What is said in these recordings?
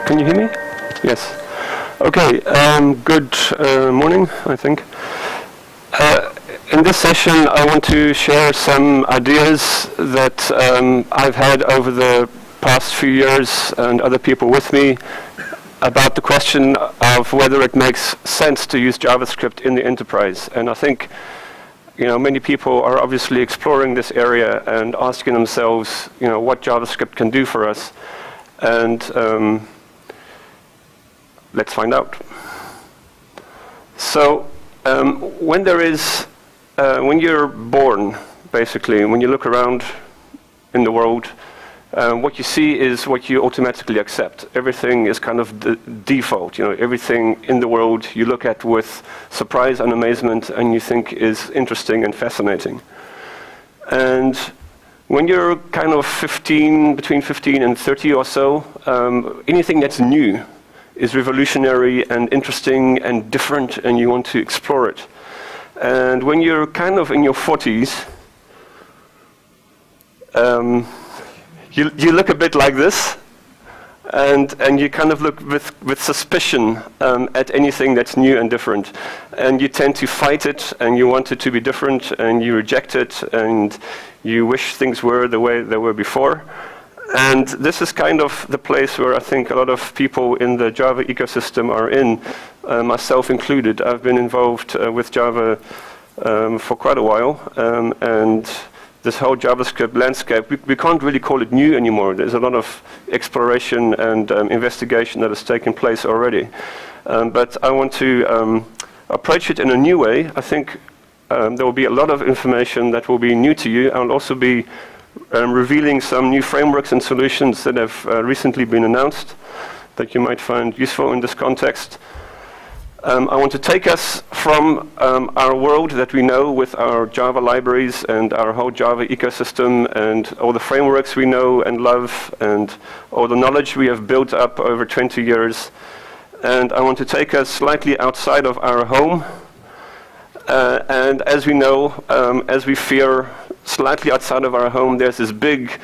Can you hear me? Yes. Okay, good morning, I think. In this session, I want to share some ideas that I've had over the past few years and other people with me about the question of whether it makes sense to use JavaScript in the enterprise. And I think many people are obviously exploring this area and asking themselves, what JavaScript can do for us. And let's find out. So when you're born, basically, when you look around in the world, what you see is what you automatically accept. Everything is kind of the default. Everything in the world you look at with surprise and amazement, and you think is interesting and fascinating. And when you're kind of between 15 and 30 or so, anything that's new is revolutionary and interesting and different, and you want to explore it. And when you're kind of in your 40s, you look a bit like this, and you kind of look with suspicion at anything that's new and different. And you tend to fight it, and you want it to be different, and you reject it, and you wish things were the way they were before. And this is kind of the place where I think a lot of people in the Java ecosystem are in, myself included. I've been involved with Java for quite a while, and this whole JavaScript landscape, we can't really call it new anymore. There's a lot of exploration and investigation that has taken place already. But I want to approach it in a new way. I think there will be a lot of information that will be new to you. I'll also be revealing some new frameworks and solutions that have recently been announced that you might find useful in this context. I want to take us from our world that we know with our Java libraries and our whole Java ecosystem and all the frameworks we know and love and all the knowledge we have built up over 20 years. And I want to take us slightly outside of our home. And as we know, as we fear, slightly outside of our home, there's this big,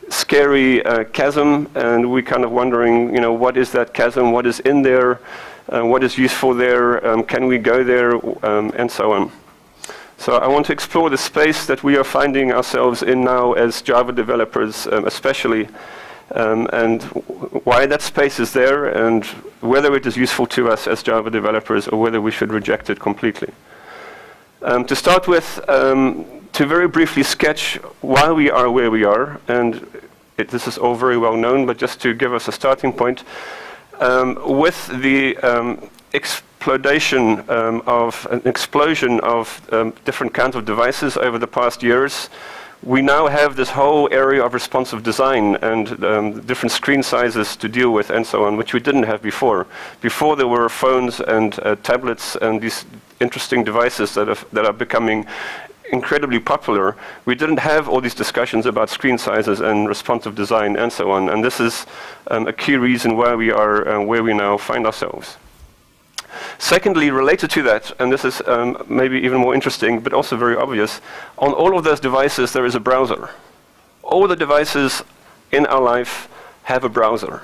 scary chasm, and we're kind of wondering, what is that chasm? What is in there? What is useful there? Can we go there? And so on. So I want to explore the space that we are finding ourselves in now as Java developers, especially, and why that space is there, and whether it is useful to us as Java developers, or whether we should reject it completely. To start with, to very briefly sketch why we are where we are, and this is all very well known, but just to give us a starting point, with the explosion of different kinds of devices over the past years, we now have this whole area of responsive design and different screen sizes to deal with and so on, which we didn't have before. Before there were phones and tablets and these interesting devices that are becoming incredibly popular. We didn't have all these discussions about screen sizes and responsive design and so on. And this is a key reason why we are where we now find ourselves. Secondly, related to that, and this is maybe even more interesting, but also very obvious, on all of those devices there is a browser. All the devices in our life have a browser.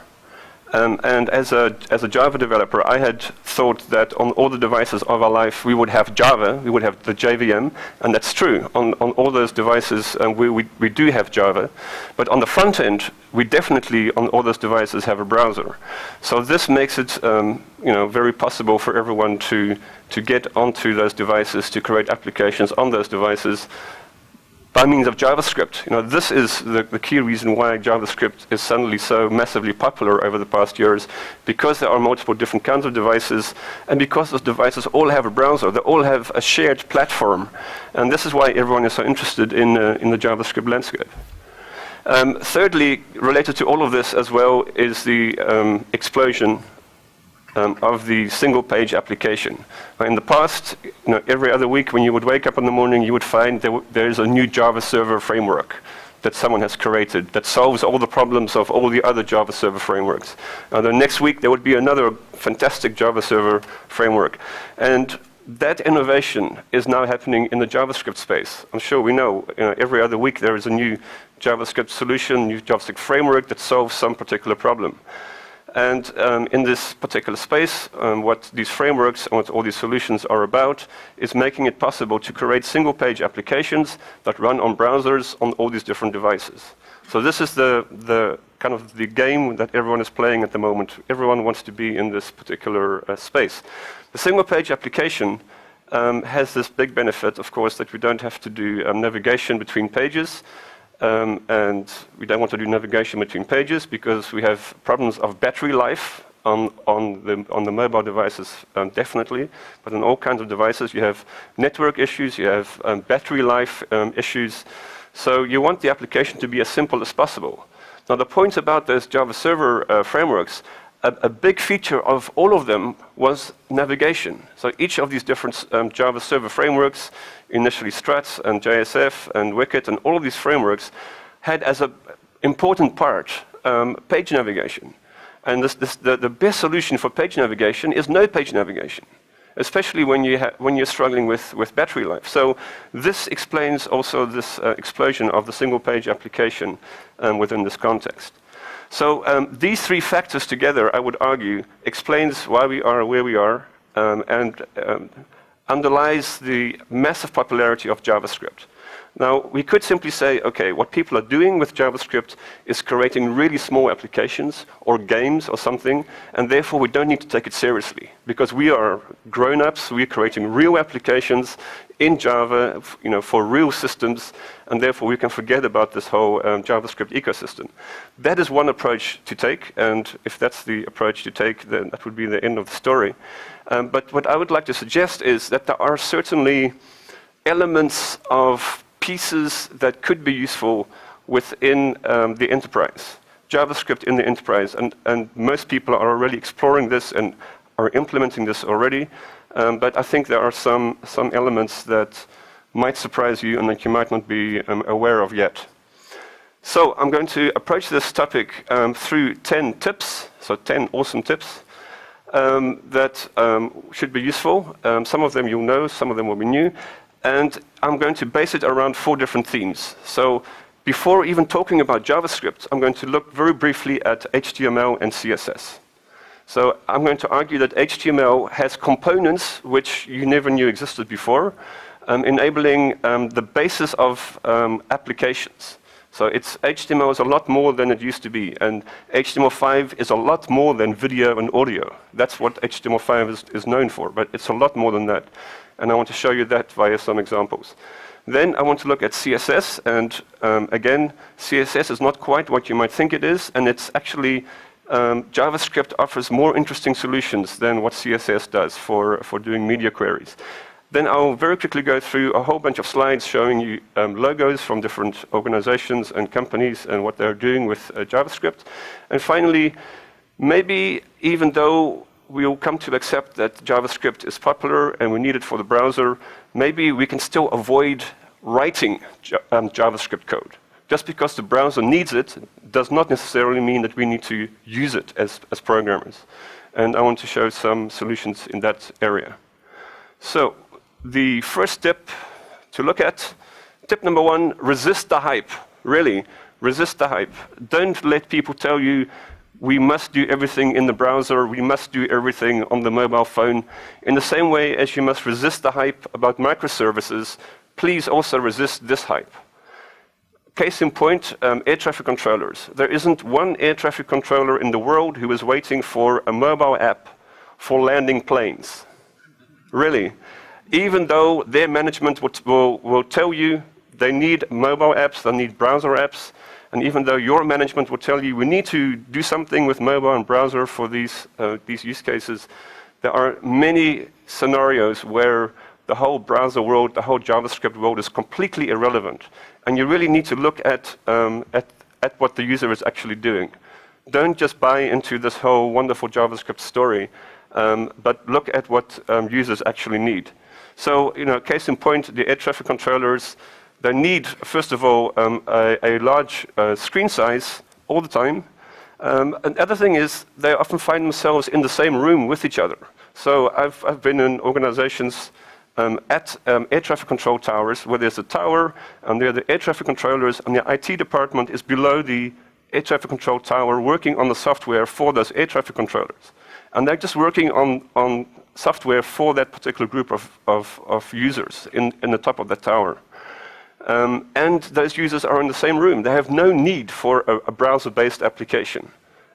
And as a Java developer, I had thought that on all the devices of our life we would have Java, we would have the JVM, and that's true. On all those devices we do have Java, but on the front end we definitely on all those devices have a browser. So this makes it very possible for everyone to get onto those devices, to create applications on those devices by means of JavaScript. This is the key reason why JavaScript is suddenly so massively popular over the past years, because there are multiple different kinds of devices, and because those devices all have a browser, they all have a shared platform. And this is why everyone is so interested in the JavaScript landscape. Thirdly, related to all of this as well, is the explosion of the single-page application. In the past, every other week when you would wake up in the morning, you would find there's a new Java server framework that someone has created that solves all the problems of all the other Java server frameworks. The next week, there would be another fantastic Java server framework. And that innovation is now happening in the JavaScript space. I'm sure we know, every other week there is a new JavaScript solution, new JavaScript framework that solves some particular problem. And in this particular space, what these frameworks and what all these solutions are about is making it possible to create single-page applications that run on browsers on all these different devices. So this is the kind of the game that everyone is playing at the moment. Everyone wants to be in this particular space. The single-page application has this big benefit, of course, that we don't have to do navigation between pages. And we don't want to do navigation between pages because we have problems of battery life on the mobile devices, definitely. But on all kinds of devices, you have network issues, you have battery life issues. So you want the application to be as simple as possible. Now, the point about those Java server frameworks, a big feature of all of them was navigation. So each of these different Java server frameworks, initially Struts and JSF and Wicked and all of these frameworks, had as an important part page navigation. And the best solution for page navigation is no page navigation, especially when you're struggling with battery life. So this explains also this explosion of the single-page application within this context. So these three factors together, I would argue, explains why we are where we are and underlies the massive popularity of JavaScript. Now, we could simply say, okay, what people are doing with JavaScript is creating really small applications or games or something, and therefore we don't need to take it seriously because we are grown-ups, we're creating real applications in Java, for real systems, and therefore we can forget about this whole JavaScript ecosystem. That is one approach to take, and if that's the approach to take, then that would be the end of the story. But what I would like to suggest is that there are certainly elements of pieces that could be useful within the enterprise, JavaScript in the enterprise, and most people are already exploring this and are implementing this already, but I think there are some elements that might surprise you and that you might not be aware of yet. So I'm going to approach this topic through 10 tips, so 10 awesome tips that should be useful. Some of them you'll know, some of them will be new. And I'm going to base it around 4 different themes. So before even talking about JavaScript, I'm going to look very briefly at HTML and CSS. So I'm going to argue that HTML has components which you never knew existed before, enabling the basis of applications. So HTML is a lot more than it used to be, and HTML5 is a lot more than video and audio. That's what HTML5 is known for, but it's a lot more than that. And I want to show you that via some examples. Then I want to look at CSS, and again, CSS is not quite what you might think it is, and it's actually, JavaScript offers more interesting solutions than what CSS does for doing media queries. Then I'll very quickly go through a whole bunch of slides showing you logos from different organizations and companies and what they're doing with JavaScript. And finally, maybe even though we'll come to accept that JavaScript is popular and we need it for the browser, maybe we can still avoid writing JavaScript code. Just because the browser needs it does not necessarily mean that we need to use it as programmers. And I want to show some solutions in that area. So the first tip to look at, tip number 1, resist the hype. Really, resist the hype. Don't let people tell you we must do everything in the browser, we must do everything on the mobile phone. In the same way as you must resist the hype about microservices, please also resist this hype. Case in point, air traffic controllers. There isn't one air traffic controller in the world who is waiting for a mobile app for landing planes. Really. Even though their management will tell you they need mobile apps, they need browser apps, and even though your management will tell you we need to do something with mobile and browser for these use cases, there are many scenarios where the whole browser world, the whole JavaScript world is completely irrelevant. And you really need to look at what the user is actually doing. Don't just buy into this whole wonderful JavaScript story, but look at what users actually need. So, case in point, the air traffic controllers, they need, first of all, a large screen size all the time. And the other thing is, they often find themselves in the same room with each other. So I've been in organizations at air traffic control towers where there's a tower, and there are the air traffic controllers, and the IT department is below the air traffic control tower working on the software for those air traffic controllers. And they're just working on software for that particular group of users in the top of that tower. And those users are in the same room. They have no need for a browser-based application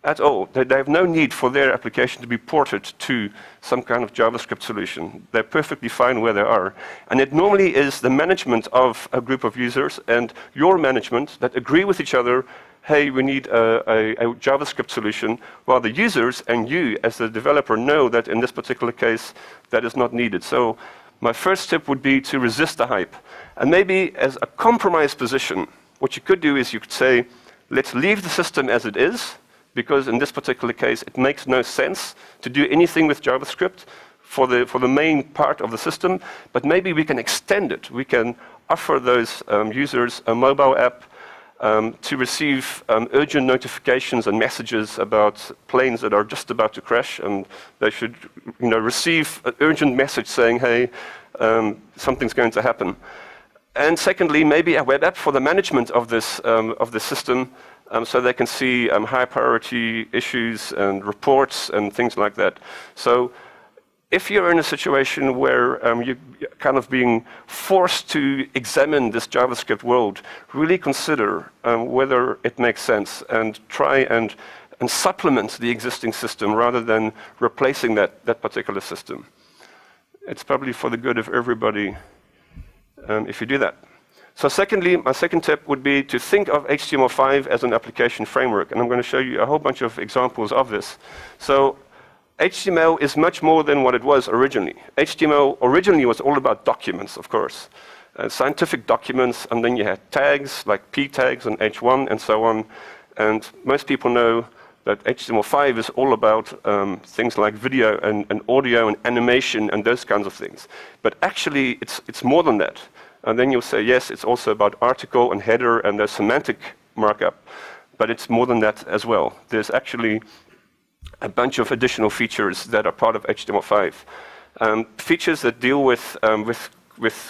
at all. They have no need for their application to be ported to some kind of JavaScript solution. They're perfectly fine where they are. And it normally is the management of a group of users and your management that agree with each other, hey, we need a JavaScript solution, while the users and you as the developer know that in this particular case that is not needed. So my first tip would be to resist the hype. And maybe as a compromise position, what you could do is you could say, let's leave the system as it is, because in this particular case, it makes no sense to do anything with JavaScript for the main part of the system, but maybe we can extend it. We can offer those users a mobile app to receive urgent notifications and messages about planes that are just about to crash, and they should receive an urgent message saying, hey, something's going to happen. And secondly, maybe a web app for the management of this system, so they can see high priority issues and reports and things like that. So if you're in a situation where you're kind of being forced to examine this JavaScript world, really consider whether it makes sense and try and supplement the existing system rather than replacing that particular system. It's probably for the good of everybody if you do that. So secondly, my second tip would be to think of HTML5 as an application framework. And I'm going to show you a whole bunch of examples of this. So HTML is much more than what it was originally. HTML originally was all about documents, of course. Scientific documents, and then you had tags like p tags and h1 and so on. And most people know that HTML5 is all about things like video and audio and animation and those kinds of things. But actually, it's more than that. And then you'll say, yes, it's also about article and header and there's semantic markup. But it's more than that as well. There's actually a bunch of additional features that are part of HTML5. Features that deal with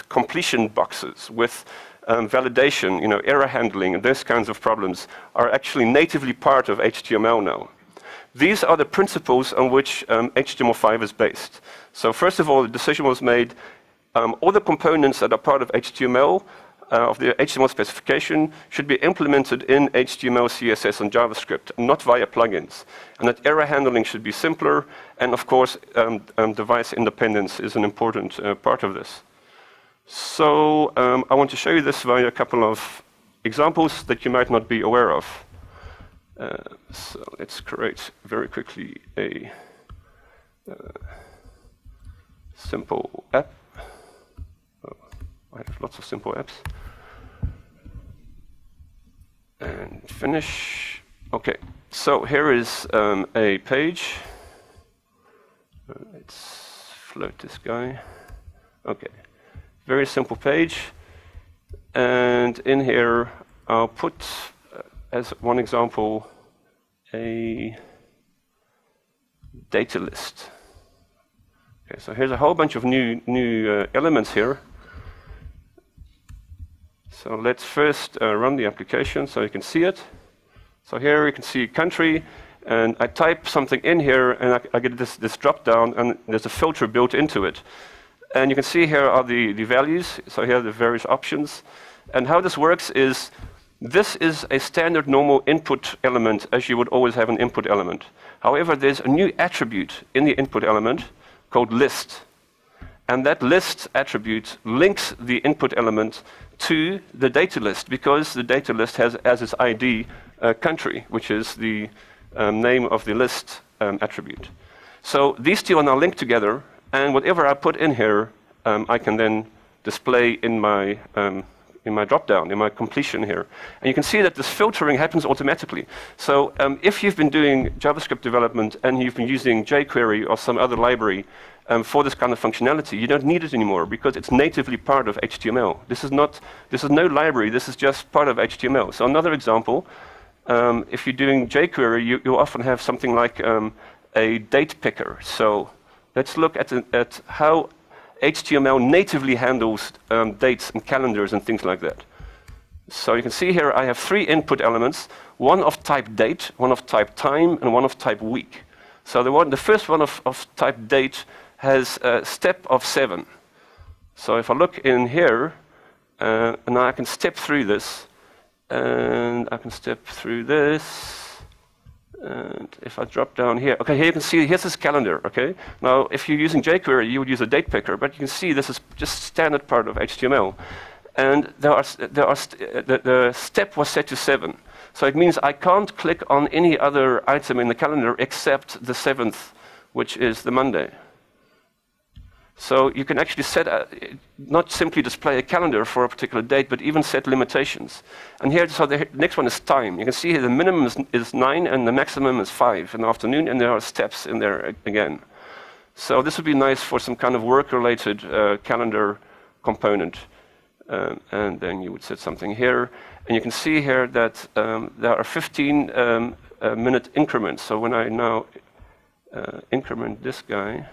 completion boxes, with validation, error handling, and those kinds of problems are actually natively part of HTML now. These are the principles on which HTML5 is based. So first of all, the decision was made, all the components that are part of HTML, of the HTML specification, should be implemented in HTML, CSS, and JavaScript, not via plugins. And that error handling should be simpler, and of course, device independence is an important part of this. So I want to show you this via a couple of examples that you might not be aware of. So let's create very quickly a simple app. Oh, I have lots of simple apps. And finish. OK, so here is a page. Let's float this guy. OK. Very simple page, and in here I'll put, as one example, a data list. Okay, so here's a whole bunch of new elements here. So let's first run the application so you can see it. So here you can see country, and I type something in here, and I get this drop down, and there's a filter built into it. And you can see here are the values. So here are the various options. And how this works is, this is a standard normal input element as you would always have an input element. However, there's a new attribute in the input element called list. And that list attribute links the input element to the data list, because the data list has as its ID country, which is the name of the list attribute. So these two are now linked together. And whatever I put in here, I can then display in my drop-down, in my completion here. And you can see that this filtering happens automatically. So if you've been doing JavaScript development and you've been using jQuery or some other library for this kind of functionality, you don't need it anymore because it's natively part of HTML. This is no library. This is just part of HTML. So another example, if you're doing jQuery, you often have something like a date picker. So let's look at how HTML natively handles dates and calendars and things like that. So you can see here I have 3 input elements, one of type date, one of type time, and one of type week. So the first one of type date has a step of 7. So if I look in here, and now I can step through this, and I can step through this, and if I drop down here, okay, here you can see, here's this calendar, okay? Now, if you're using jQuery, you would use a date picker, but you can see this is just standard part of HTML. And the step was set to 7. So it means I can't click on any other item in the calendar except the 7th, which is the Monday. So you can actually set, not simply display a calendar for a particular date, but even set limitations. And here, so the next one is time. You can see here the minimum is 9 and the maximum is 5 in the afternoon, and there are steps in there again. So this would be nice for some kind of work-related calendar component. And then you would set something here. And you can see here that there are 15-minute increments. So when I now increment this guy,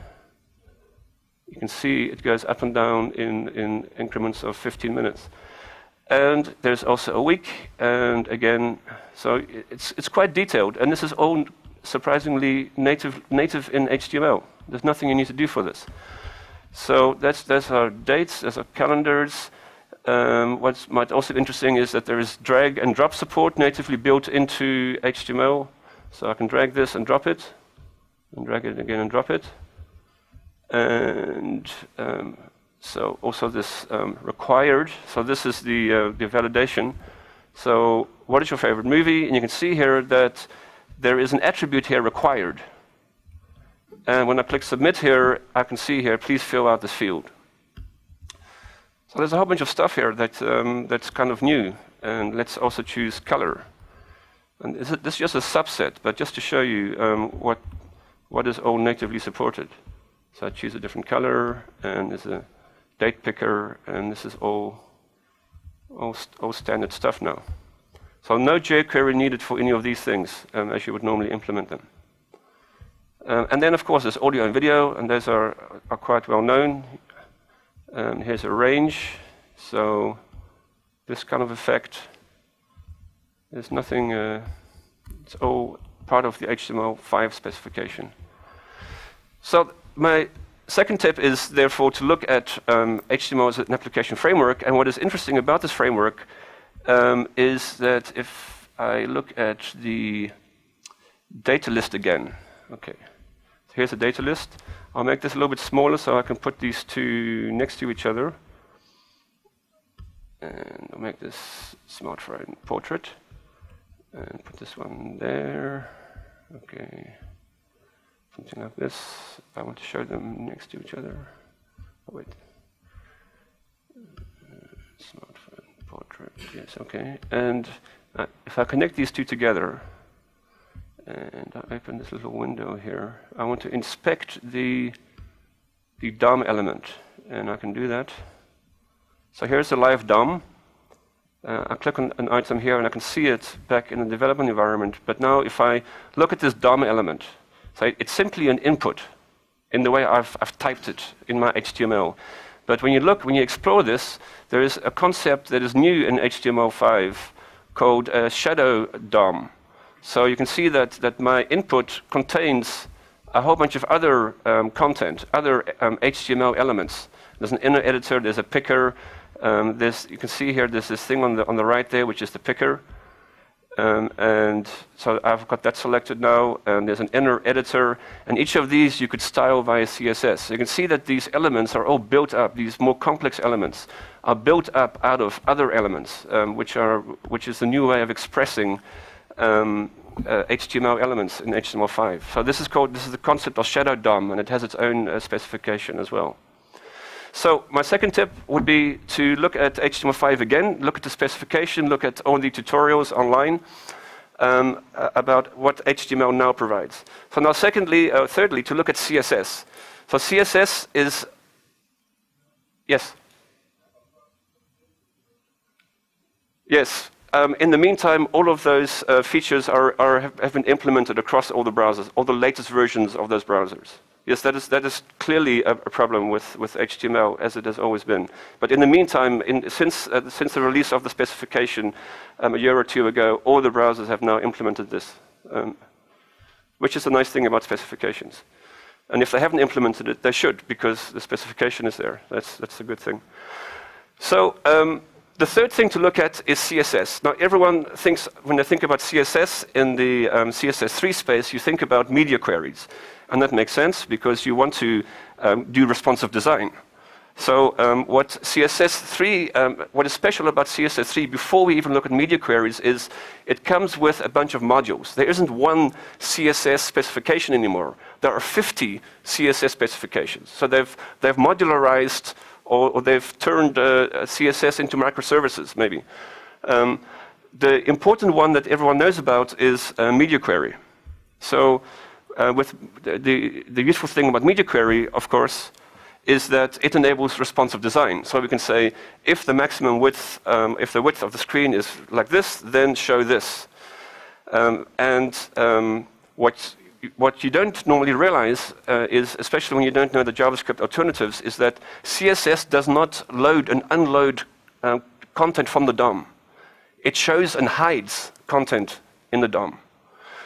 you can see it goes up and down in increments of 15 minutes. And there's also a week, and again, so it's quite detailed. And this is all surprisingly native in HTML. There's nothing you need to do for this. So that's our dates, there's our calendars. What might also be interesting is that there is drag and drop support natively built into HTML. So I can drag this and drop it, and drag it again and drop it. And so also this required. So this is the validation. So what is your favorite movie? And you can see here that there is an attribute here, required. And when I click submit here, I can see here, please fill out this field. So there's a whole bunch of stuff here that that's kind of new. And let's also choose color. And this is just a subset, but just to show you what is all natively supported. So I choose a different color, and there's a date picker, and this is all standard stuff now. So no jQuery needed for any of these things, as you would normally implement them. And then, of course, there's audio and video, and those are quite well known. Here's a range. So this kind of effect, there's nothing, it's all part of the HTML5 specification. So my second tip is, therefore, to look at HTML as an application framework. And what is interesting about this framework is that if I look at the data list again, okay, so here's a data list. I'll make this a little bit smaller so I can put these two next to each other. And I'll make this smartphone portrait. And put this one there. Okay. Something like this. I want to show them next to each other. Oh, wait. Smartphone portrait. Yes, okay. And if I connect these two together, and I open this little window here, I want to inspect the DOM element, and I can do that. So here's the live DOM. I click on an item here, and I can see it back in the development environment. But now, if I look at this DOM element, so it's simply an input in the way I've typed it in my HTML. But when you explore this, there is a concept that is new in HTML5 called shadow DOM. So you can see that my input contains a whole bunch of other content, other HTML elements. There's an inner editor, there's a picker. You can see here there's this thing on the right there, which is the picker. And so I've got that selected now, and there's an inner editor, and each of these you could style via CSS. So you can see that these elements are all built up, these more complex elements are built up out of other elements, which is the new way of expressing HTML elements in HTML5. So this is the concept of shadow DOM, and it has its own specification as well. So my second tip would be to look at HTML5 again, look at the specification, look at all the tutorials online about what HTML now provides. So now thirdly, to look at CSS. So CSS is, yes? Yes. In the meantime, all of those features have been implemented across all the browsers, all the latest versions of those browsers. Yes, that is clearly a problem with HTML, as it has always been. But in the meantime, since the release of the specification a year or two ago, all the browsers have now implemented this, which is a nice thing about specifications. And if they haven't implemented it, they should, because the specification is there. That's a good thing. So the third thing to look at is CSS. Now, everyone thinks, when they think about CSS in the CSS3 space, you think about media queries. And that makes sense, because you want to do responsive design. So what CSS3, what is special about CSS3, before we even look at media queries, is it comes with a bunch of modules. There isn't one CSS specification anymore. There are 50 CSS specifications. So they've modularized, or they've turned CSS into microservices, maybe. The important one that everyone knows about is media query. So with the useful thing about media query, of course, is that it enables responsive design. So we can say, if the maximum width, if the width of the screen is like this, then show this. What you don't normally realize is, especially when you don't know the JavaScript alternatives, is that CSS does not load and unload content from the DOM. It shows and hides content in the DOM.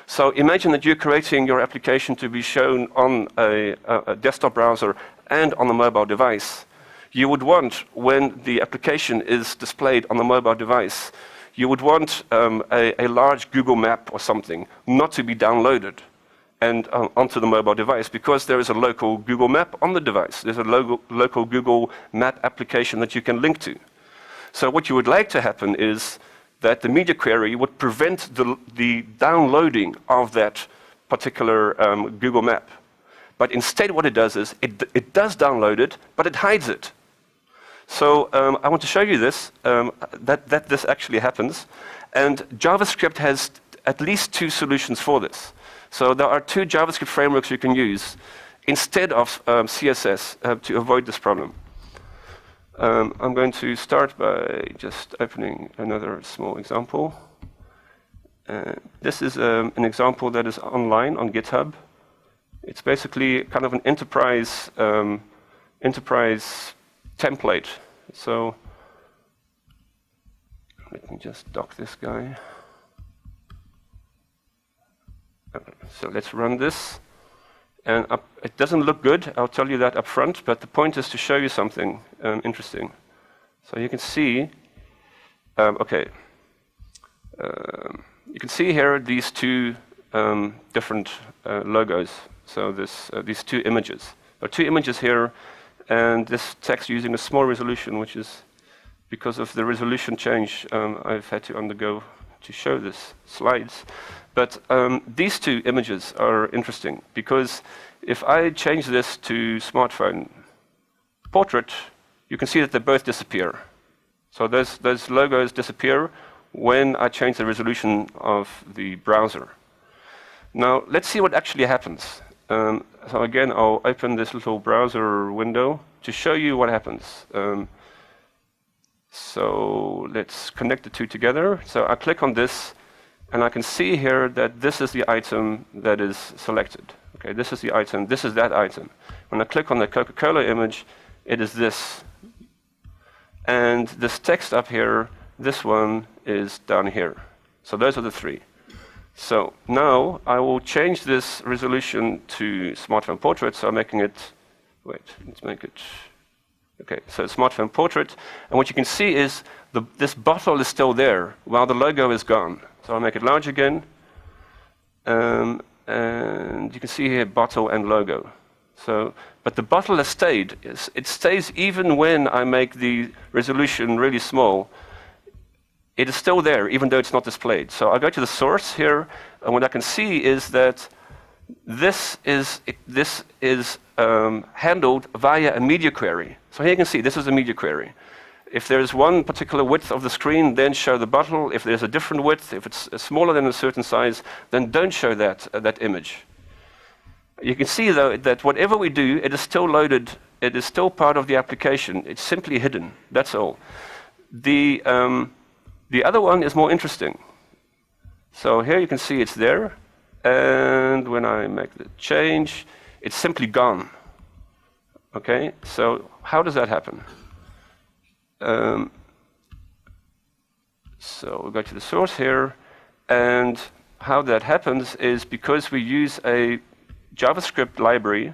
So imagine that you're creating your application to be shown on a desktop browser and on a mobile device. You would want, when the application is displayed on the mobile device, you would want a large Google map or something not to be downloaded and onto the mobile device, because there is a local Google map on the device. There's a local Google map application that you can link to. So what you would like to happen is that the media query would prevent the downloading of that particular Google map. But instead what it does is, it does download it, but it hides it. So I want to show you this, that this actually happens. And JavaScript has at least 2 solutions for this. So there are 2 JavaScript frameworks you can use instead of CSS to avoid this problem. I'm going to start by just opening another small example. This is an example that is online on GitHub. It's basically kind of an enterprise template. So let me just dock this guy. Okay, so let's run this. And it doesn't look good, I'll tell you that up front, but the point is to show you something interesting. So you can see, you can see here these 2 different logos. So these 2 images. There are 2 images here, and this text using a small resolution, which is because of the resolution change I've had to undergo to show this slides. But these 2 images are interesting, because if I change this to smartphone portrait, you can see that they both disappear. So those logos disappear when I change the resolution of the browser. Now, let's see what actually happens. So again, I'll open this little browser window to show you what happens. So let's connect the 2 together. So I click on this, and I can see here that this is the item that is selected. Okay, this is the item, this is that item. When I click on the Coca-Cola image, it is this. And this text up here, this one is down here. So those are the 3. So now I will change this resolution to smartphone portrait. So I'm making it, let's make it, okay, so smartphone portrait. And what you can see is this bottle is still there while the logo is gone. So I'll make it large again. And you can see here bottle and logo. So, but the bottle has stayed. It stays even when I make the resolution really small. It is still there, even though it's not displayed. So I go to the source here, and what I can see is that this is handled via a media query. So here you can see this is a media query. If there's one particular width of the screen, then show the bottle. If there's a different width, if it's smaller than a certain size, then don't show that image. You can see, though, that whatever we do, it is still loaded. It is still part of the application. It's simply hidden. That's all. The other one is more interesting. So here you can see it's there. And when I make the change, it's simply gone. Okay, so how does that happen? So we'll go to the source here, and how that happens is because we use a JavaScript library,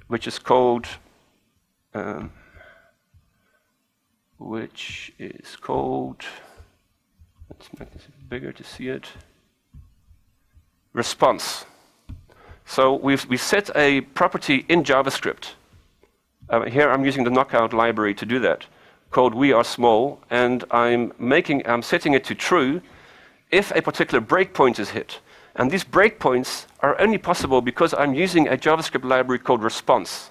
which is called, let's make this bigger to see it, response. So we set a property in JavaScript. Here I'm using the knockout library to do that, called we are small, and I'm setting it to true if a particular breakpoint is hit. And these breakpoints are only possible because I'm using a JavaScript library called response.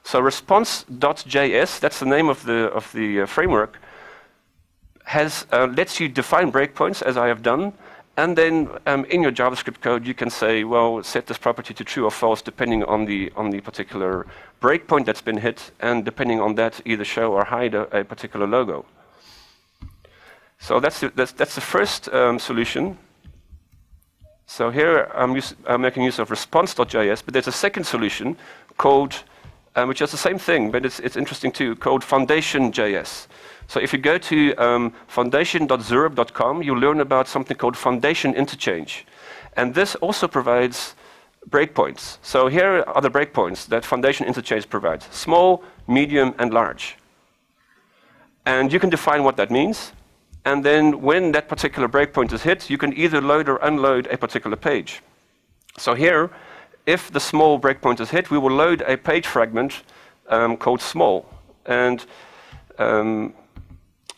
So response.js, that's the name of the framework, lets you define breakpoints, as I have done, and then in your JavaScript code you can say, well, set this property to true or false depending on the particular breakpoint that's been hit, and depending on that either show or hide a particular logo. So that's the first solution. So here I'm making use of response.js, but there's a second solution called, which is the same thing, but it's interesting too, called foundation.js. So if you go to foundation.zurb.com, you'll learn about something called foundation interchange. And this also provides breakpoints. So here are the breakpoints that foundation interchange provides: small, medium, and large. And you can define what that means. And then when that particular breakpoint is hit, you can either load or unload a particular page. So here, if the small breakpoint is hit, we will load a page fragment called small. And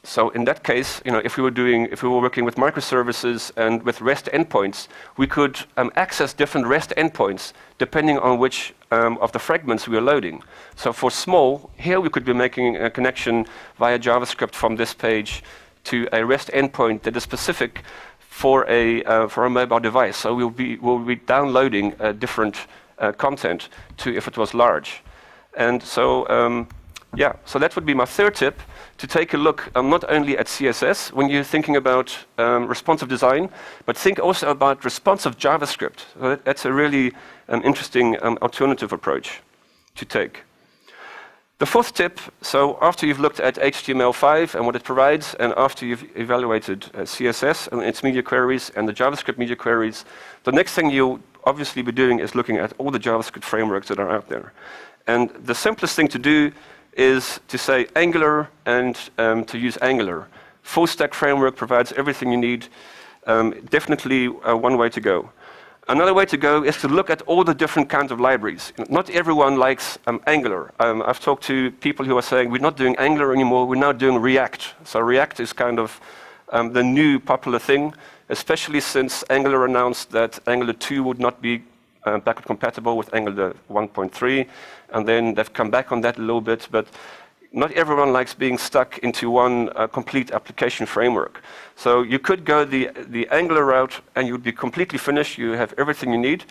so in that case, if we were working with microservices and with REST endpoints, we could access different REST endpoints depending on which of the fragments we are loading. So for small, here we could be making a connection via JavaScript from this page to a REST endpoint that is specific for a mobile device. So we'll be downloading different content to if it was large. And so so that would be my third tip, to take a look not only at CSS when you're thinking about responsive design, but think also about responsive JavaScript. So that's a really interesting alternative approach to take. The fourth tip, so after you've looked at HTML5 and what it provides, and after you've evaluated CSS and its media queries and the JavaScript media queries, the next thing you'll obviously be doing is looking at all the JavaScript frameworks that are out there. And the simplest thing to do is to say Angular and to use Angular. Full stack framework provides everything you need. Definitely one way to go. Another way to go is to look at all the different kinds of libraries. Not everyone likes Angular. I've talked to people who are saying, we're not doing Angular anymore, we're now doing React. So React is kind of the new popular thing, especially since Angular announced that Angular 2 would not be backward compatible with Angular 1.3, and then they've come back on that a little bit, but not everyone likes being stuck into one complete application framework. So you could go the Angular route and you'd be completely finished, you have everything you need,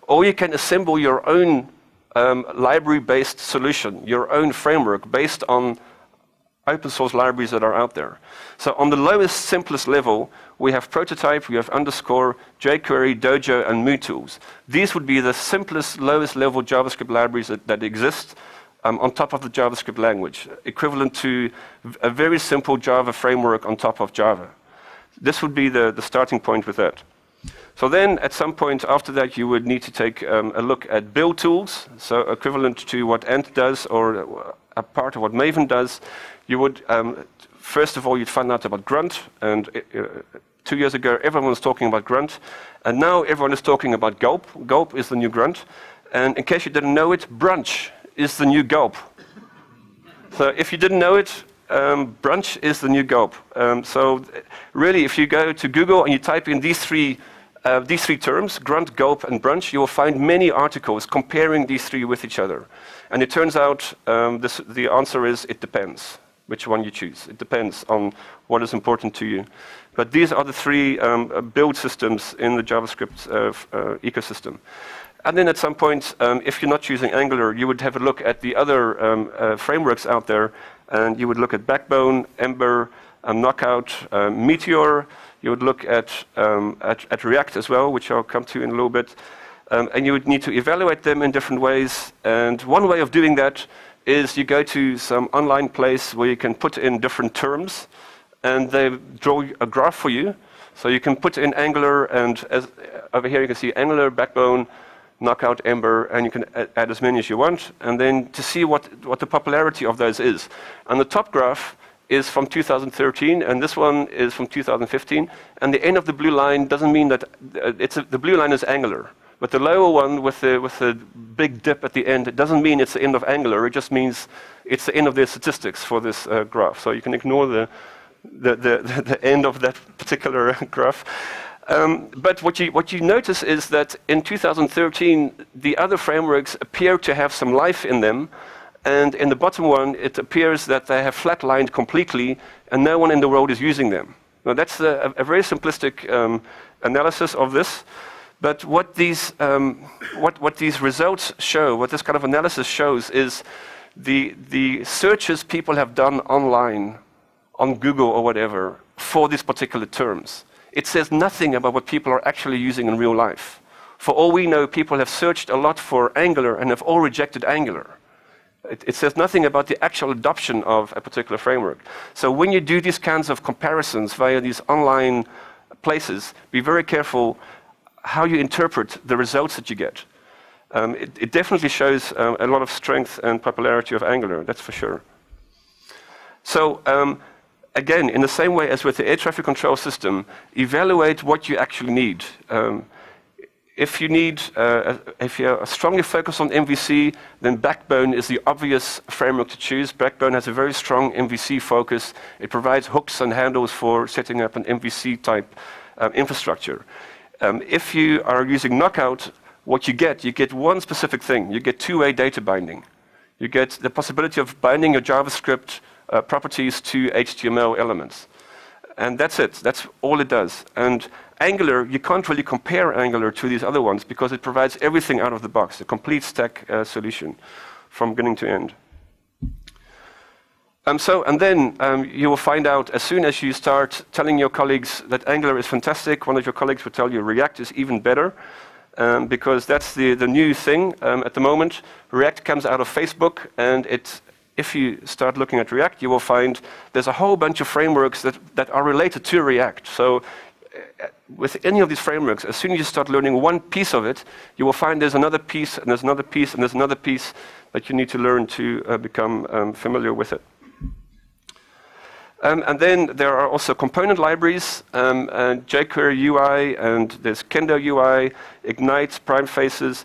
or you can assemble your own library-based solution, your own framework based on open source libraries that are out there. So on the lowest, simplest level, we have Prototype, we have Underscore, jQuery, Dojo, and MooTools. These would be the simplest, lowest level JavaScript libraries that exist on top of the JavaScript language, equivalent to a very simple Java framework on top of Java. This would be the starting point with that. So then, at some point after that, you would need to take a look at build tools, so equivalent to what Ant does or a part of what Maven does. You would, first of all, you'd find out about Grunt, and 2 years ago, everyone was talking about Grunt, and now everyone is talking about Gulp. Gulp is the new Grunt, and in case you didn't know it, Brunch is the new Gulp. So if you didn't know it, Brunch is the new Gulp. So really, if you go to Google and you type in these three terms, Grunt, Gulp, and Brunch, you will find many articles comparing these three with each other. And it turns out the answer is it depends which one you choose. It depends on what is important to you. But these are the three build systems in the JavaScript ecosystem. And then at some point, if you're not choosing Angular, you would have a look at the other frameworks out there, and you would look at Backbone, Ember, Knockout, Meteor. You would look at React as well, which I'll come to in a little bit. And you would need to evaluate them in different ways. And one way of doing that is you go to some online place where you can put in different terms, and they draw a graph for you. So you can put in Angular, and over here you can see Angular, Backbone, Knockout, Ember, and you can add as many as you want, and then to see what the popularity of those is. And the top graph is from 2013, and this one is from 2015. And the end of the blue line doesn't mean that the blue line is Angular. But the lower one with the big dip at the end, it doesn't mean it's the end of Angular. It just means it's the end of the statistics for this graph. So you can ignore the end of that particular graph. But what you notice is that in 2013, the other frameworks appear to have some life in them. And in the bottom one, it appears that they have flatlined completely, and no one in the world is using them. Now, that's a very simplistic analysis of this. But what these results show, what this kind of analysis shows, is the searches people have done online, on Google or whatever, for these particular terms. It says nothing about what people are actually using in real life. For all we know, people have searched a lot for Angular and have all rejected Angular. It says nothing about the actual adoption of a particular framework. So when you do these kinds of comparisons via these online places, be very careful how you interpret the results that you get. It definitely shows a lot of strength and popularity of Angular, that's for sure. So again, in the same way as with the air traffic control system, evaluate what you actually need. If you're strongly focused on MVC, then Backbone is the obvious framework to choose. Backbone has a very strong MVC focus. It provides hooks and handles for setting up an MVC type infrastructure. If you are using Knockout, what you get one specific thing. You get two-way data binding. You get the possibility of binding your JavaScript properties to HTML elements. And that's it. That's all it does. And Angular, you can't really compare Angular to these other ones because it provides everything out of the box, a complete stack solution from beginning to end. And then you will find out as soon as you start telling your colleagues that Angular is fantastic, one of your colleagues will tell you React is even better, because that's the new thing at the moment. React comes out of Facebook, and if you start looking at React, you will find there's a whole bunch of frameworks that are related to React. So with any of these frameworks, as soon as you start learning one piece of it, you will find there's another piece, and there's another piece, and there's another piece that you need to learn to become familiar with it. And then there are also component libraries, jQuery UI, and there's Kendo UI, Ignite, Prime Faces.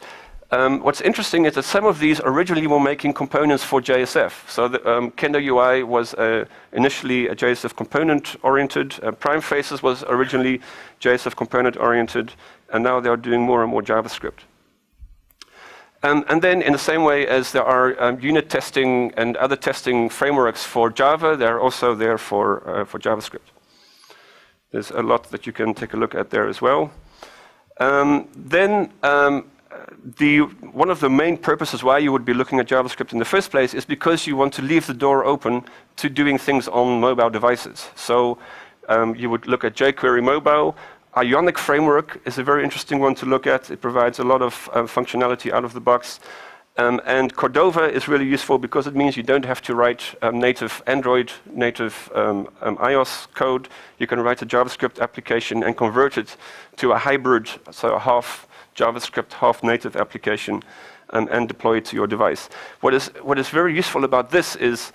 What's interesting is that some of these originally were making components for JSF. So the, Kendo UI was initially a JSF component-oriented. Prime Faces was originally JSF component-oriented, and now they are doing more and more JavaScript. And then in the same way as there are unit testing and other testing frameworks for Java, they're also there for JavaScript. There's a lot that you can take a look at there as well. One of the main purposes why you would be looking at JavaScript in the first place is because you want to leave the door open to doing things on mobile devices. So you would look at jQuery mobile. Ionic framework is a very interesting one to look at. It provides a lot of functionality out of the box. And Cordova is really useful because it means you don't have to write native Android, native iOS code. You can write a JavaScript application and convert it to a hybrid, so a half JavaScript, half native application, and deploy it to your device. What is very useful about this is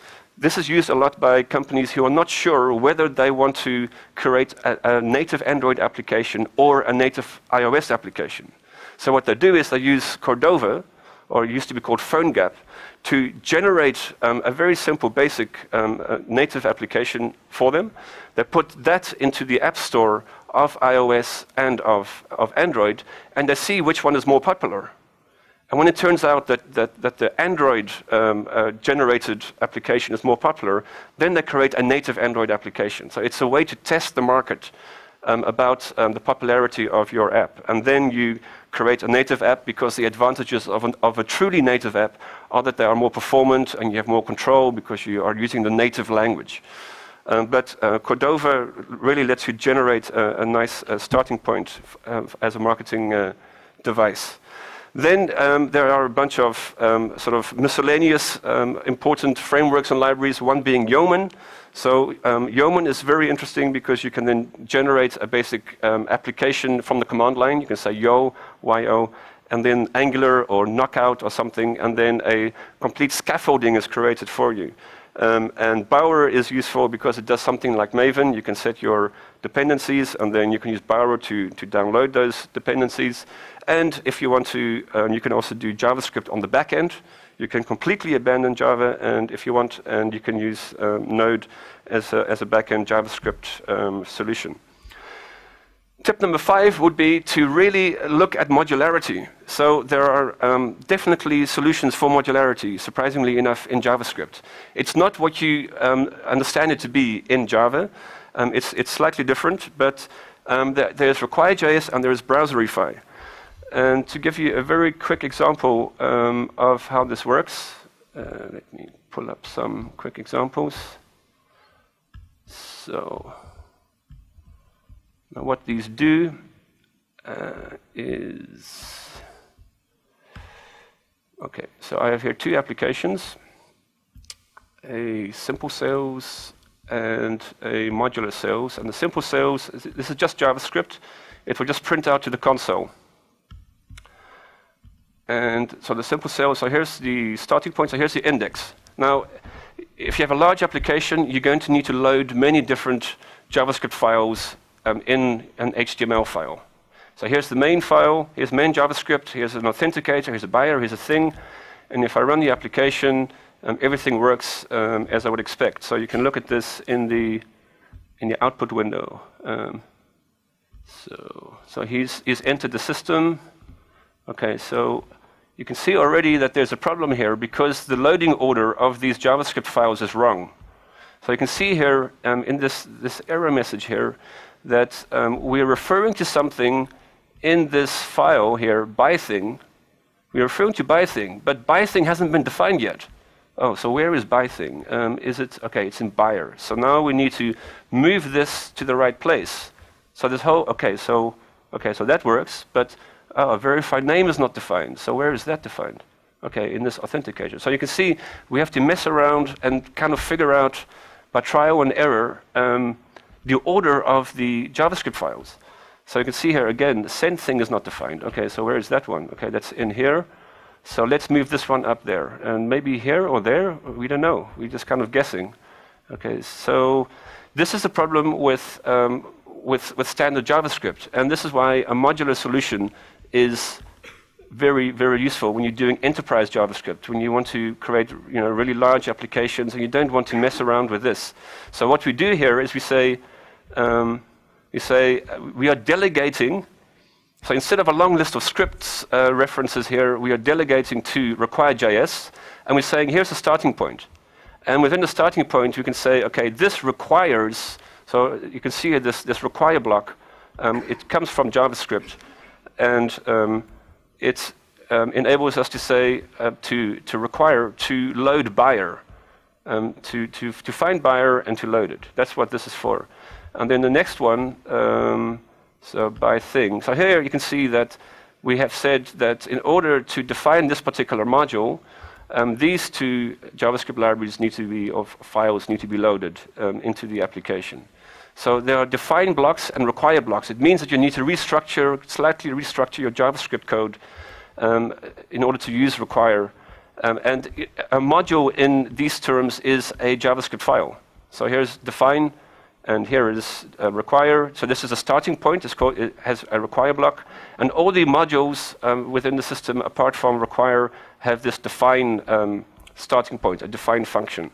used a lot by companies who are not sure whether they want to create a native Android application or a native iOS application. So what they do is they use Cordova, or it used to be called PhoneGap, to generate a very simple, basic native application for them. They put that into the App Store of iOS and of Android, and they see which one is more popular. And when it turns out that the Android generated application is more popular, then they create a native Android application. So it's a way to test the market about the popularity of your app. And then you create a native app because the advantages of a truly native app are that they are more performant and you have more control because you are using the native language. But Cordova really lets you generate a nice starting point as a marketing device. Then there are a bunch of sort of miscellaneous important frameworks and libraries, one being Yeoman. So Yeoman is very interesting because you can then generate a basic application from the command line. You can say yo, yo, and then Angular or Knockout or something, and then a complete scaffolding is created for you. And Bower is useful because it does something like Maven. You can set your dependencies, and then you can use Bower to download those dependencies. And if you want to, you can also do JavaScript on the back end. You can completely abandon Java, and if you want, and you can use Node as a back-end JavaScript solution. Tip number 5 would be to really look at modularity. So there are definitely solutions for modularity, surprisingly enough, in JavaScript. It's not what you understand it to be in Java. It's slightly different, but there's RequireJS and there's Browserify. And to give you a very quick example of how this works, let me pull up some quick examples. So now what these do is, okay, so I have here 2 applications, a simple sales and a modular sales. And the simple sales, this is just JavaScript. It will just print out to the console. And so the simple sales, so here's the starting point, so here's the index. Now, if you have a large application, you're going to need to load many different JavaScript files in an HTML file. So here's the main file, here's main JavaScript, here's an authenticator, here's a buyer, here's a thing. And if I run the application, everything works as I would expect. So you can look at this in the output window. So he's entered the system. Okay, so you can see already that there's a problem here because the loading order of these JavaScript files is wrong. So you can see here in this error message here that we're referring to something in this file here, bything. We're referring to bything, but bything hasn't been defined yet. Oh, so where is bything? Is it, okay, it's in buyer. So now we need to move this to the right place. So this whole, okay, so that works, but a verified name is not defined. So where is that defined? Okay, in this authenticator. So you can see we have to mess around and kind of figure out by trial and error the order of the JavaScript files. So you can see here again, the send thing is not defined. Okay, so where is that one? Okay, that's in here. So let's move this one up there. And maybe here or there, we don't know. We're just kind of guessing. Okay, so this is a problem with standard JavaScript. And this is why a modular solution is very, very useful when you're doing enterprise JavaScript, when you want to create really large applications and you don't want to mess around with this. So what we do here is we say we are delegating. So instead of a long list of scripts references here, we are delegating to RequireJS, and we're saying here's the starting point. And within the starting point, you can say, okay, this requires, so you can see here this require block. It comes from JavaScript. And it enables us to say to require to load buyer, to find buyer and to load it. That's what this is for. And then the next one, so by thing. So here you can see that we have said that in order to define this particular module, these 2 JavaScript libraries need to be, of files need to be loaded into the application. So there are define blocks and require blocks. It means that you need to slightly restructure your JavaScript code in order to use require. And a module in these terms is a JavaScript file. So here's define, and here is require. So this is a starting point. It has a require block. And all the modules within the system, apart from require, have this define starting point, a define function.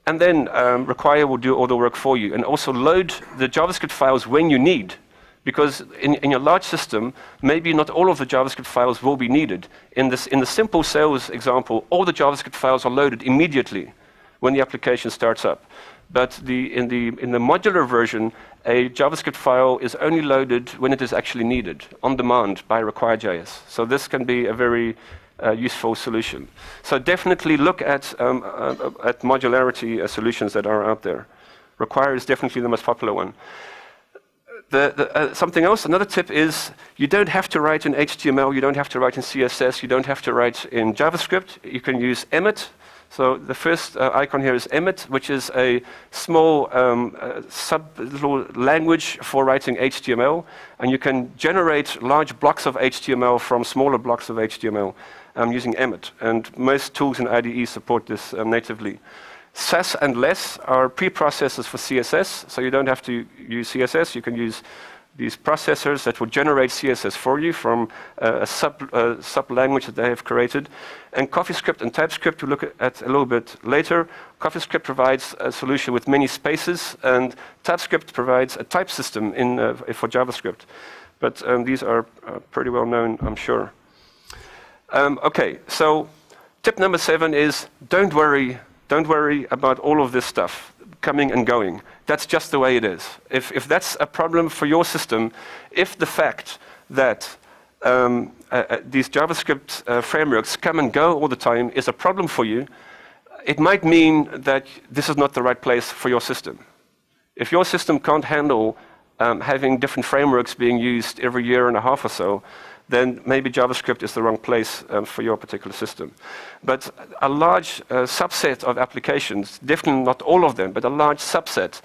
And then require will do all the work for you and also load the JavaScript files when you need. Because in your large system, maybe not all of the JavaScript files will be needed. In the simple sales example, all the JavaScript files are loaded immediately when the application starts up. But in the modular version, a JavaScript file is only loaded when it is actually needed, on demand by RequireJS. So this can be a very useful solution. So definitely look at modularity solutions that are out there. Require is definitely the most popular one. Something else, another tip is you don't have to write in HTML, you don't have to write in CSS, you don't have to write in JavaScript. You can use Emmet. So the first icon here is Emmet, which is a small little language for writing HTML. And you can generate large blocks of HTML from smaller blocks of HTML using Emmet. And most tools in IDE support this natively. Sass and less are preprocessors for CSS, so you don't have to use CSS. You can use these processors that will generate CSS for you from a sub-language that they have created. And CoffeeScript and TypeScript we'll look at a little bit later. CoffeeScript provides a solution with many spaces, and TypeScript provides a type system for JavaScript. But these are pretty well known, I'm sure. Okay, so tip number 7 is don't worry about all of this stuff coming and going. That's just the way it is. If that's a problem for your system, if the fact that these JavaScript frameworks come and go all the time is a problem for you, it might mean that this is not the right place for your system. If your system can't handle having different frameworks being used every year and a half or so, then maybe JavaScript is the wrong place for your particular system. But a large subset of applications, definitely not all of them, but a large subset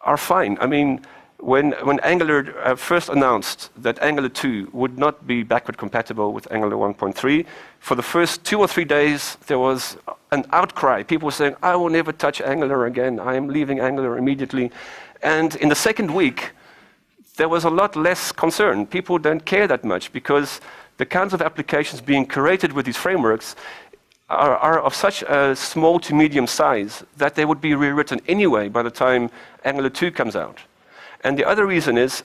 are fine. I mean, when Angular first announced that Angular 2 would not be backward compatible with Angular 1.3, for the first 2 or 3 days, there was an outcry. People were saying, I will never touch Angular again. I am leaving Angular immediately. And in the second week, there was a lot less concern. People don't care that much because the kinds of applications being created with these frameworks are of such a small to medium size that they would be rewritten anyway by the time Angular 2 comes out. And the other reason is,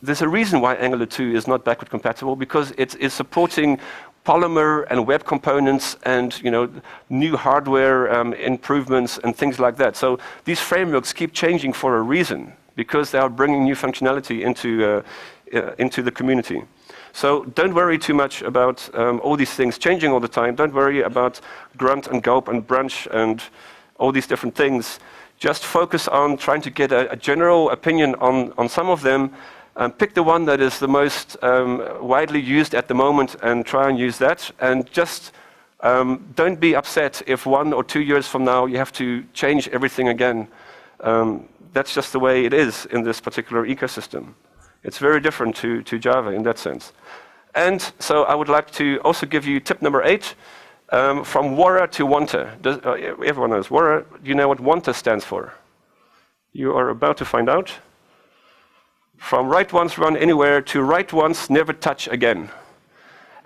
there's a reason why Angular 2 is not backward compatible, because it is supporting Polymer and web components and new hardware improvements and things like that. So these frameworks keep changing for a reason, because they are bringing new functionality into the community. So don't worry too much about all these things changing all the time. Don't worry about grunt and gulp and brunch and all these different things. Just focus on trying to get a general opinion on some of them. Pick the one that is the most widely used at the moment and try and use that. And just don't be upset if 1 or 2 years from now you have to change everything again. That's just the way it is in this particular ecosystem. It's very different to Java in that sense. And so I would like to also give you tip number 8, from Wara to Wanta. Everyone knows Wara. Do you know what Wanta stands for? You are about to find out. From write once, run anywhere, to write once, never touch again.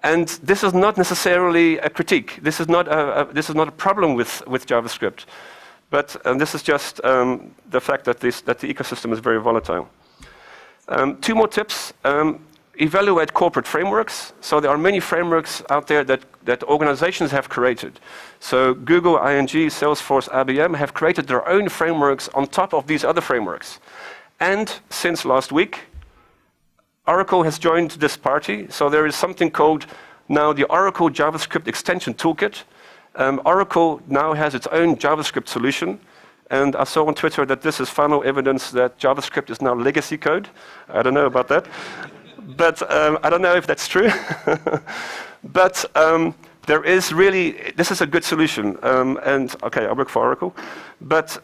And this is not necessarily a critique. This is not a problem with JavaScript. But this is just the fact that the ecosystem is very volatile. 2 more tips. Evaluate corporate frameworks. So there are many frameworks out there that organizations have created. So Google, ING, Salesforce, IBM have created their own frameworks on top of these other frameworks. And since last week, Oracle has joined this party. So there is something called now the Oracle JavaScript Extension Toolkit. Oracle now has its own JavaScript solution, and I saw on Twitter that this is final evidence that JavaScript is now legacy code. I don't know about that, but I don't know if that's true. But there is really, this is a good solution, and okay, I work for Oracle, but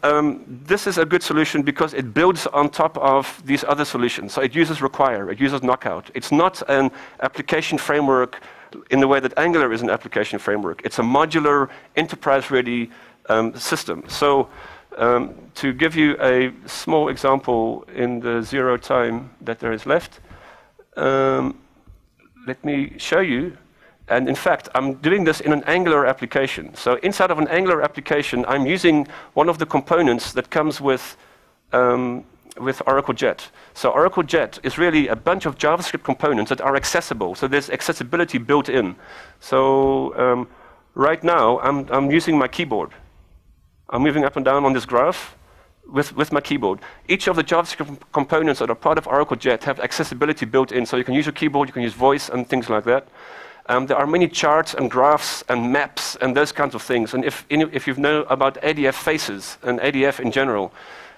this is a good solution because it builds on top of these other solutions. So it uses Require, it uses Knockout. It's not an application framework in the way that Angular is an application framework. It's a modular, enterprise-ready system. So to give you a small example in the 0 time that there is left, let me show you. And in fact, I'm doing this in an Angular application. So inside of an Angular application, I'm using one of the components that comes with Oracle Jet. So Oracle Jet is really a bunch of JavaScript components that are accessible. So there's accessibility built in. So right now, I'm using my keyboard. I'm moving up and down on this graph with my keyboard. Each of the JavaScript components that are part of Oracle Jet have accessibility built in. So you can use your keyboard, you can use voice and things like that. There are many charts and graphs and maps and those kinds of things. And if you know about ADF faces and ADF in general,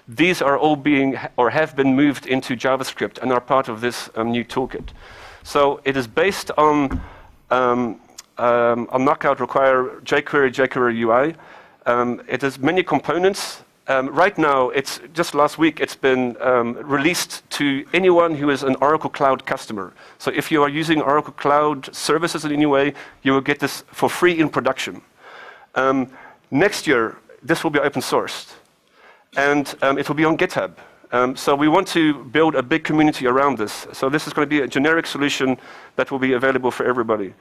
these are all being or have been moved into JavaScript and are part of this new toolkit. So it is based on Knockout, Require, jQuery, jQuery UI. It has many components. Right now, it's just last week, it's been released to anyone who is an Oracle Cloud customer. So if you are using Oracle Cloud services in any way, you will get this for free in production. Next year, this will be open sourced, and it will be on GitHub. So we want to build a big community around this. So this is going to be a generic solution that will be available for everybody.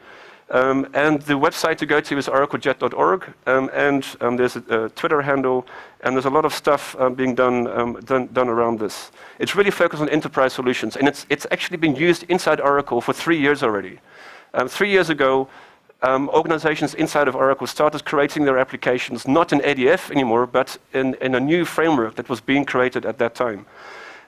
And the website to go to is oraclejet.org, and there's a Twitter handle, and there's a lot of stuff being done around this. It's really focused on enterprise solutions, and it's actually been used inside Oracle for 3 years already. 3 years ago, organizations inside of Oracle started creating their applications not in ADF anymore, but in a new framework that was being created at that time.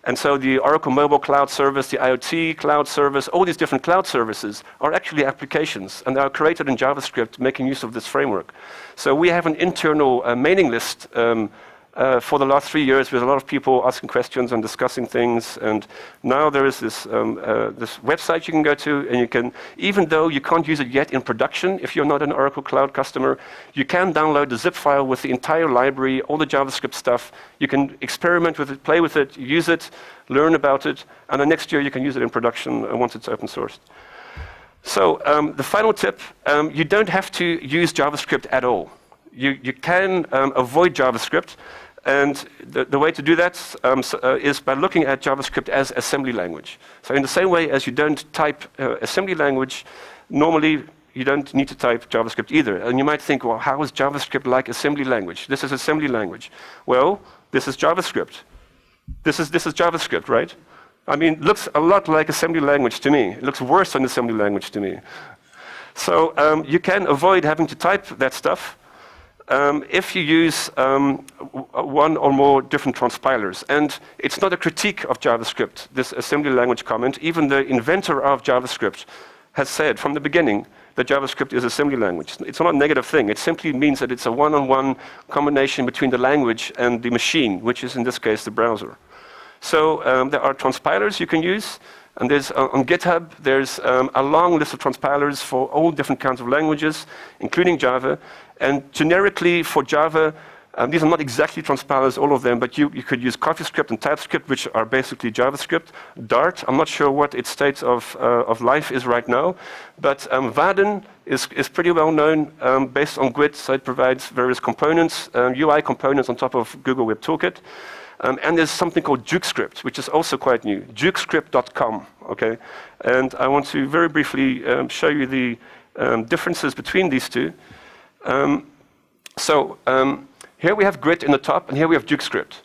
And so the Oracle Mobile Cloud Service, the IoT Cloud Service, all these different cloud services are actually applications, and they are created in JavaScript making use of this framework. So we have an internal mailing list for the last 3 years with a lot of people asking questions and discussing things. And now there is this website you can go to, and you can, even though you can't use it yet in production, if you're not an Oracle Cloud customer, you can download the zip file with the entire library, all the JavaScript stuff. You can experiment with it, play with it, use it, learn about it, and then next year you can use it in production once it's open sourced. So the final tip, you don't have to use JavaScript at all. You can avoid JavaScript. And the way to do that is by looking at JavaScript as assembly language. So in the same way as you don't type assembly language, normally you don't need to type JavaScript either. And you might think, well, how is JavaScript like assembly language? This is assembly language. Well, this is JavaScript. This is JavaScript, right? I mean, it looks a lot like assembly language to me. It looks worse than assembly language to me. So you can avoid having to type that stuff if you use one or more different transpilers. And it's not a critique of JavaScript, this assembly language comment. Even the inventor of JavaScript has said from the beginning that JavaScript is assembly language. It's not a negative thing. It simply means that it's a one-on-one combination between the language and the machine, which is in this case the browser. So there are transpilers you can use. And there's, on GitHub, there's a long list of transpilers for all different kinds of languages, including Java. And generically for Java, these are not exactly transpilers, all of them, but you could use CoffeeScript and TypeScript, which are basically JavaScript. Dart, I'm not sure what its state of life is right now, but Vaadin is pretty well known based on Git, so it provides various components, UI components on top of Google Web Toolkit. And there's something called DukeScript, which is also quite new, DukeScript.com, okay? And I want to very briefly show you the differences between these two. Here we have Git in the top, and here we have DukeScript.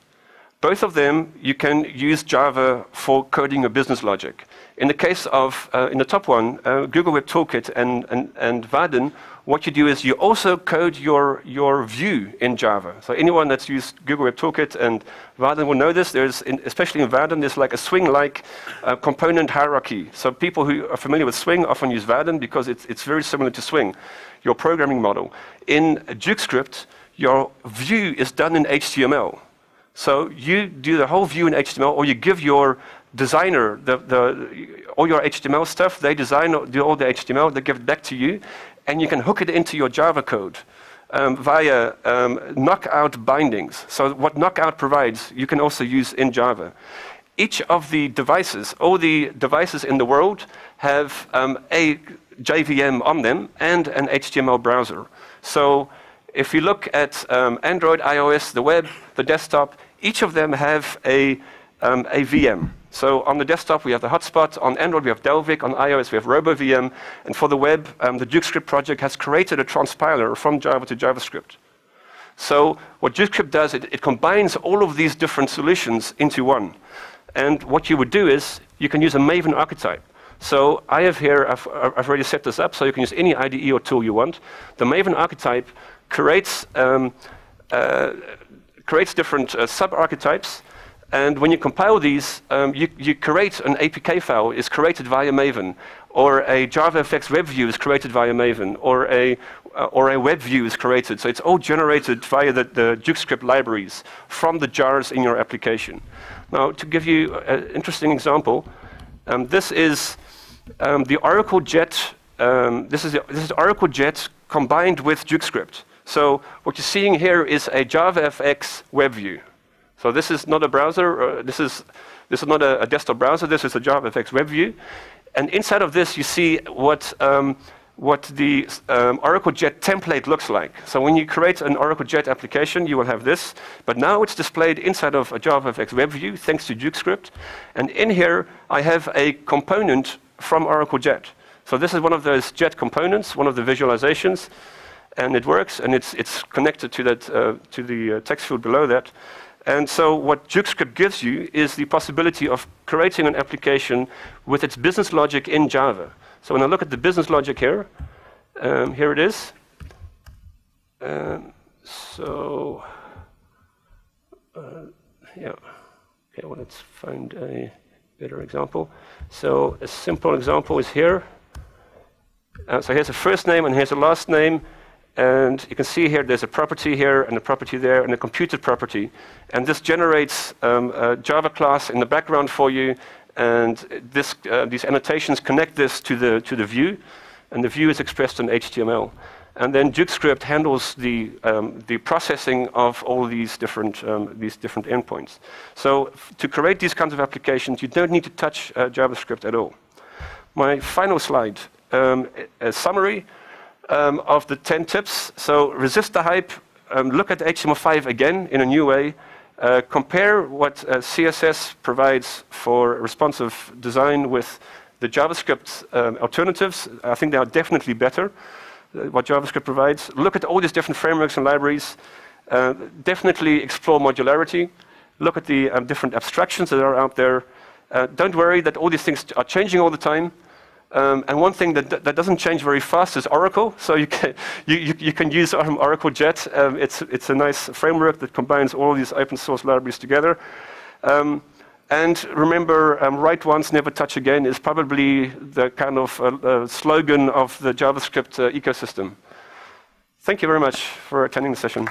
Both of them, you can use Java for coding a business logic. In the case of, in the top one, Google Web Toolkit and Vaadin, what you do is you also code your view in Java. So anyone that's used Google Web Toolkit and Vaadin will know this. There's, especially in Vaadin, there's like a Swing-like component hierarchy. So people who are familiar with Swing often use Vaadin because it's very similar to Swing, your programming model. In DukeScript, your view is done in HTML. So you do the whole view in HTML, or you give your designer all your HTML stuff. They do all the HTML, they give it back to you, and you can hook it into your Java code via knockout bindings. So what knockout provides, you can also use in Java. Each of the devices, all the devices in the world, have a JVM on them and an HTML browser. So if you look at Android, iOS, the web, the desktop, each of them have a VM. So on the desktop, we have the hotspot. On Android, we have Delvik. On iOS, we have RoboVM. And for the web, the DukeScript project has created a transpiler from Java to JavaScript. So what DukeScript does, it combines all of these different solutions into one. And what you would do is you can use a Maven archetype. So I have here, I've already set this up, so you can use any IDE or tool you want. The Maven archetype creates different sub-archetypes And when you compile these, you create an APK file is created via Maven, or a JavaFX web view is created via Maven, or a web view is created. So it's all generated via the DukeScript libraries from the jars in your application. Now, to give you an interesting example, this is the Oracle Jet. This is Oracle Jet combined with DukeScript. So what you're seeing here is a JavaFX web view. So this is not a browser. This is not a desktop browser. This is a JavaFX web view. And inside of this, you see what the Oracle Jet template looks like. So when you create an Oracle Jet application, you will have this. But now it's displayed inside of a JavaFX web view, thanks to DukeScript. And in here, I have a component from Oracle Jet. So this is one of those Jet components, one of the visualizations. And it works, and it's connected to that to the text field below that. And so what DukeScript gives you is the possibility of creating an application with its business logic in Java. So when I look at the business logic here, here it is. Yeah. Okay, well, let's find a better example. So a simple example is here. So here's a first name and here's a last name. And you can see here there's a property here and a property there and a computed property. And this generates a Java class in the background for you. And these annotations connect this to the view. And the view is expressed in HTML. And then DukeScript handles the processing of all these different endpoints. So to create these kinds of applications, you don't need to touch JavaScript at all. My final slide, a summary of the 10 tips. So resist the hype, look at HTML5 again in a new way, compare what CSS provides for responsive design with the JavaScript alternatives. I think they are definitely better, what JavaScript provides. Look at all these different frameworks and libraries. Definitely explore modularity. Look at the different abstractions that are out there. Don't worry that all these things are changing all the time. And one thing that doesn't change very fast is Oracle. So you can use Oracle Jet. It's a nice framework that combines all these open source libraries together. And remember, write once, never touch again is probably the kind of slogan of the JavaScript ecosystem. Thank you very much for attending the session.